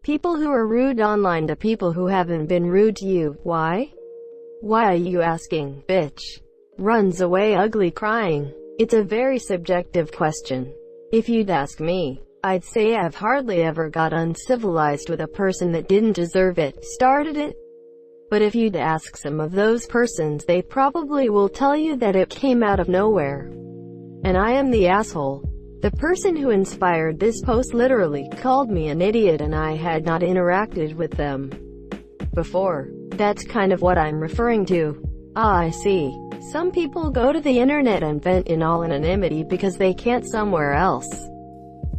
People who are rude online to people who haven't been rude to you. Why? Why are you asking, bitch? Runs away ugly crying. It's a very subjective question. If you'd ask me, I'd say I've hardly ever got uncivilized with a person that didn't deserve it, started it. But if you'd ask some of those persons, they probably will tell you that it came out of nowhere. And I am the asshole. The person who inspired this post literally called me an idiot and I had not interacted with them before. That's kind of what I'm referring to. Ah, I see. Some people go to the internet and vent in all anonymity because they can't somewhere else.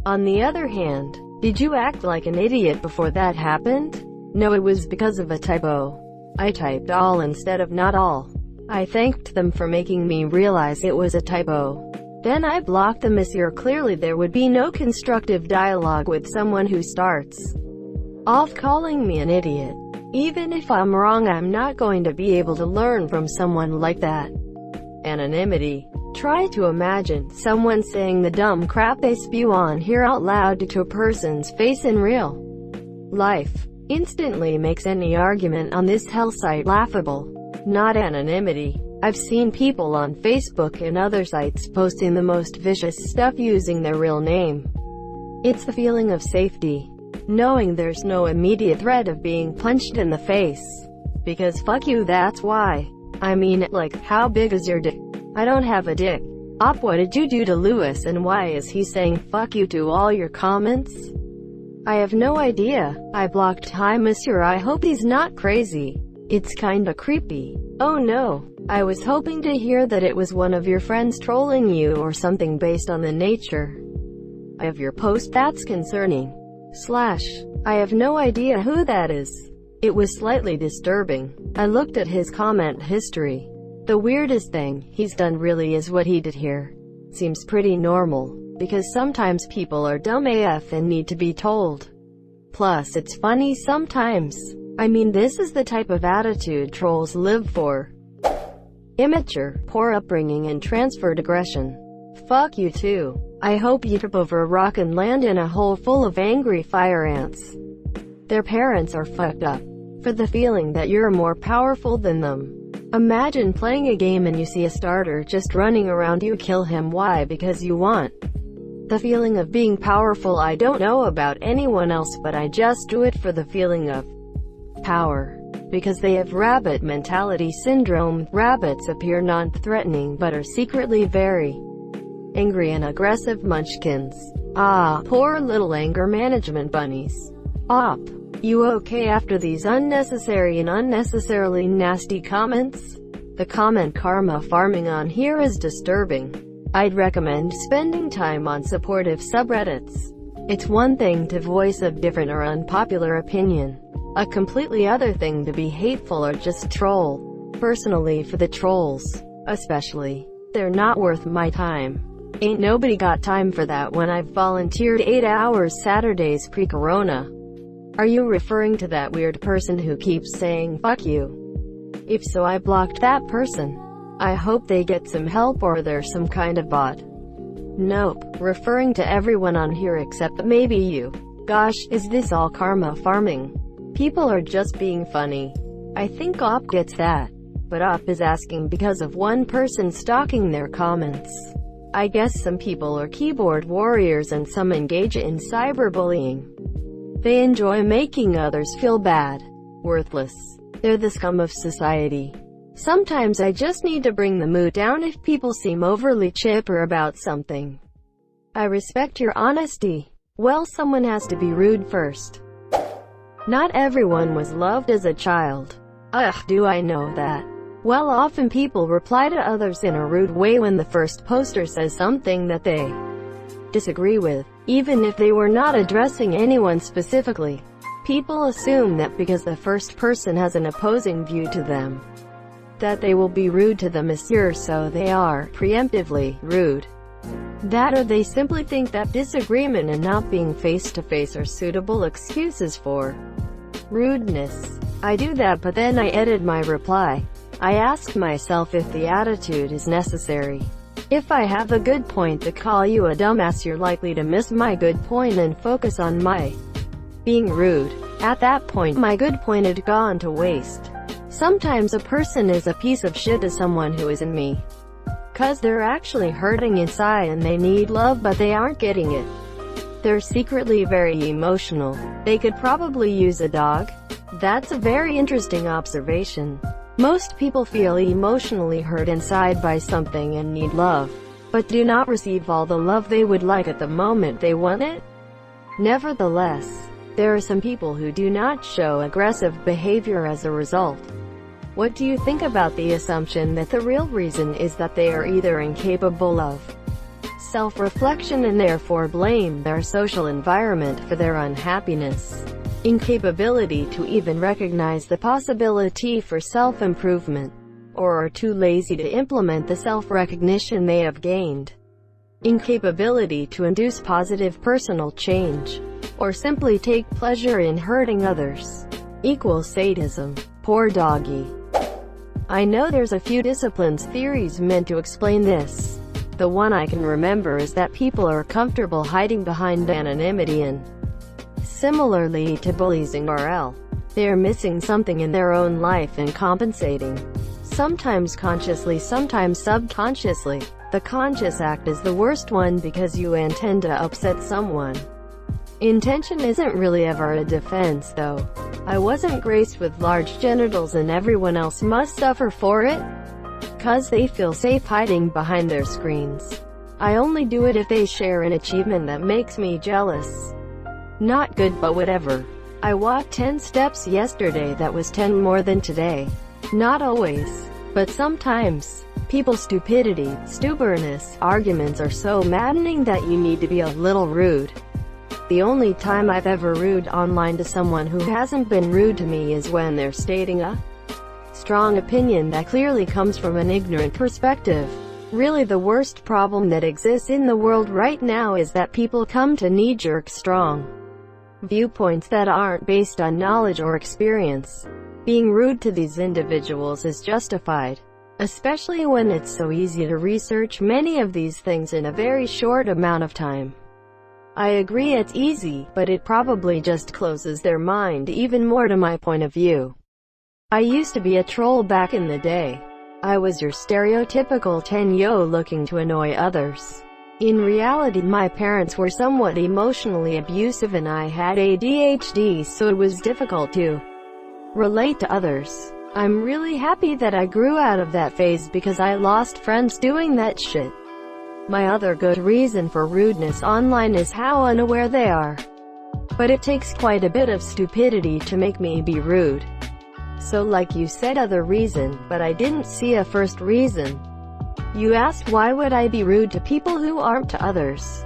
On the other hand, did you act like an idiot before that happened? No, it was because of a typo. I typed all instead of not all. I thanked them for making me realize it was a typo. Then I blocked them as clearly there would be no constructive dialogue with someone who starts off calling me an idiot. Even if I'm wrong, I'm not going to be able to learn from someone like that. Anonymity. Try to imagine someone saying the dumb crap they spew on here out loud to a person's face in real life. Instantly makes any argument on this hell site laughable. Not anonymity. I've seen people on Facebook and other sites posting the most vicious stuff using their real name. It's the feeling of safety, knowing there's no immediate threat of being punched in the face. Because fuck you, that's why. I mean, like, how big is your dick? I don't have a dick. Op, what did you do to Lewis and why is he saying fuck you to all your comments? I have no idea. I blocked hi monsieur, I hope he's not crazy. It's kinda creepy. Oh no. I was hoping to hear that it was one of your friends trolling you or something based on the nature of your post. That's concerning. / I have no idea who that is. It was slightly disturbing. I looked at his comment history. The weirdest thing he's done really is what he did here. Seems pretty normal, because sometimes people are dumb AF and need to be told. Plus it's funny sometimes. I mean, this is the type of attitude trolls live for. Immature, poor upbringing and transferred aggression. Fuck you too. I hope you trip over a rock and land in a hole full of angry fire ants. Their parents are fucked up for the feeling that you're more powerful than them. Imagine playing a game and you see a starter just running around, you kill him. Why? Because you want the feeling of being powerful. I don't know about anyone else, but I just do it for the feeling of power. Because they have rabbit mentality syndrome. Rabbits appear non-threatening but are secretly very angry and aggressive munchkins. Ah, poor little anger management bunnies. Op, you okay after these unnecessary and unnecessarily nasty comments? The comment karma farming on here is disturbing. I'd recommend spending time on supportive subreddits. It's one thing to voice a different or unpopular opinion. A completely other thing to be hateful or just troll. Personally, for the trolls, especially, they're not worth my time. Ain't nobody got time for that when I've volunteered 8 hours Saturdays pre-corona. Are you referring to that weird person who keeps saying fuck you? If so, I blocked that person. I hope they get some help or they're some kind of bot. Nope, referring to everyone on here except maybe you. Gosh, is this all karma farming? People are just being funny. I think Op gets that. But Op is asking because of one person stalking their comments. I guess some people are keyboard warriors and some engage in cyberbullying. They enjoy making others feel bad, worthless. They're the scum of society. Sometimes I just need to bring the mood down if people seem overly chipper about something. I respect your honesty. Well, someone has to be rude first. Not everyone was loved as a child. Ugh, do I know that? Well, often people reply to others in a rude way when the first poster says something that they disagree with, even if they were not addressing anyone specifically. People assume that because the first person has an opposing view to them, that they will be rude to the monsieur, so they are preemptively rude. That or they simply think that disagreement and not being face-to-face are suitable excuses for rudeness. I do that, but then I edit my reply. I ask myself if the attitude is necessary. If I have a good point to call you a dumbass, you're likely to miss my good point and focus on my being rude. At that point my good point had gone to waste. Sometimes a person is a piece of shit to someone who isn't me. 'Cause they're actually hurting inside and they need love but they aren't getting it. They're secretly very emotional. They could probably use a dog. That's a very interesting observation. Most people feel emotionally hurt inside by something and need love, but do not receive all the love they would like at the moment they want it. Nevertheless, there are some people who do not show aggressive behavior as a result. What do you think about the assumption that the real reason is that they are either incapable of self-reflection and therefore blame their social environment for their unhappiness, incapability to even recognize the possibility for self-improvement, or are too lazy to implement the self-recognition they have gained, incapability to induce positive personal change, or simply take pleasure in hurting others, equals sadism. Poor doggy. I know there's a few disciplines theories meant to explain this. The one I can remember is that people are comfortable hiding behind anonymity and, similarly to bullies in RL, they are missing something in their own life and compensating. Sometimes consciously, sometimes subconsciously. The conscious act is the worst one because you intend to upset someone. Intention isn't really ever a defense though. I wasn't graced with large genitals and everyone else must suffer for it? 'Cause they feel safe hiding behind their screens. I only do it if they share an achievement that makes me jealous. Not good but whatever. I walked 10 steps yesterday, that was 10 more than today. Not always, but sometimes. People's stupidity, stubbornness, arguments are so maddening that you need to be a little rude. The only time I've ever rude online to someone who hasn't been rude to me is when they're stating a strong opinion that clearly comes from an ignorant perspective. Really the worst problem that exists in the world right now is that people come to knee-jerk strong viewpoints that aren't based on knowledge or experience. Being rude to these individuals is justified, especially when it's so easy to research many of these things in a very short amount of time. I agree it's easy, but it probably just closes their mind even more to my point of view. I used to be a troll back in the day. I was your stereotypical 10-yo looking to annoy others. In reality my parents were somewhat emotionally abusive and I had ADHD, so it was difficult to relate to others. I'm really happy that I grew out of that phase because I lost friends doing that shit. My other good reason for rudeness online is how unaware they are. But it takes quite a bit of stupidity to make me be rude. So like you said other reason, but I didn't see a first reason. You asked why would I be rude to people who aren't to others.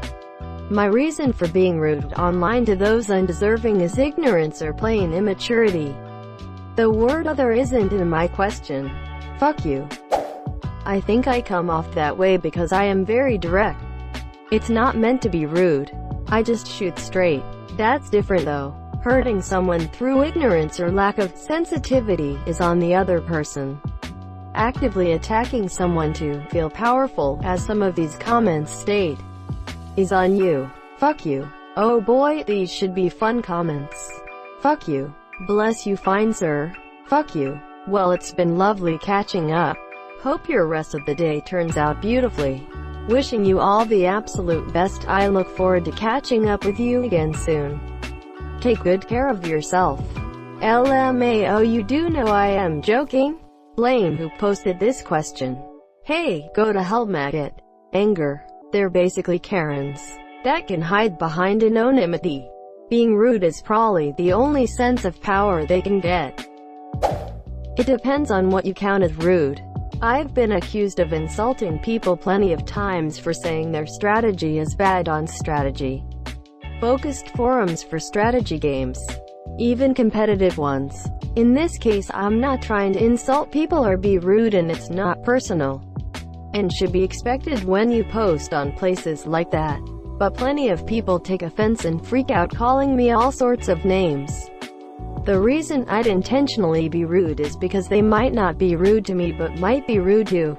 My reason for being rude online to those undeserving is ignorance or plain immaturity. The word other isn't in my question. Fuck you. I think I come off that way because I am very direct. It's not meant to be rude. I just shoot straight. That's different though. Hurting someone through ignorance or lack of sensitivity is on the other person. Actively attacking someone to feel powerful, as some of these comments state, is on you. Fuck you. Oh boy, these should be fun comments. Fuck you. Bless you fine sir. Fuck you. Well, it's been lovely catching up. Hope your rest of the day turns out beautifully. Wishing you all the absolute best. I look forward to catching up with you again soon. Take good care of yourself. LMAO, you do know I am joking? Blame who posted this question. Hey, go to hell maggot. Anger. They're basically Karens that can hide behind anonymity. Being rude is probably the only sense of power they can get. It depends on what you count as rude. I've been accused of insulting people plenty of times for saying their strategy is bad on strategy focused forums for strategy games, even competitive ones. In this case I'm not trying to insult people or be rude, and it's not personal and should be expected when you post on places like that. But plenty of people take offense and freak out calling me all sorts of names. The reason I'd intentionally be rude is because they might not be rude to me but might be rude to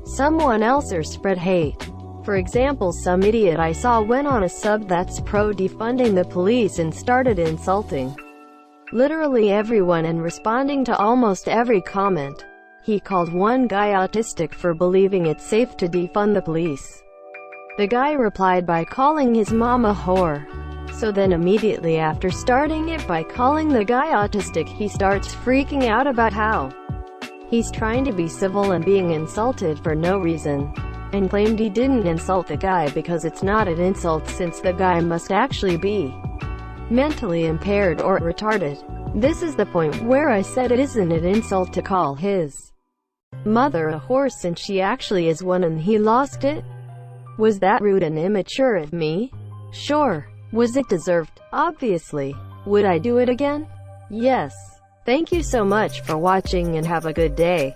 someone else or spread hate. For example, some idiot I saw went on a sub that's pro-defunding the police and started insulting literally everyone and responding to almost every comment. He called one guy autistic for believing it's safe to defund the police. The guy replied by calling his mom a whore. So then immediately after starting it by calling the guy autistic, he starts freaking out about how he's trying to be civil and being insulted for no reason, and claimed he didn't insult the guy because it's not an insult since the guy must actually be mentally impaired or retarded. This is the point where I said it isn't an insult to call his mother a whore since she actually is one and he lost it. Was that rude and immature of me? Sure. Was it deserved? Obviously. Would I do it again? Yes. Thank you so much for watching and have a good day.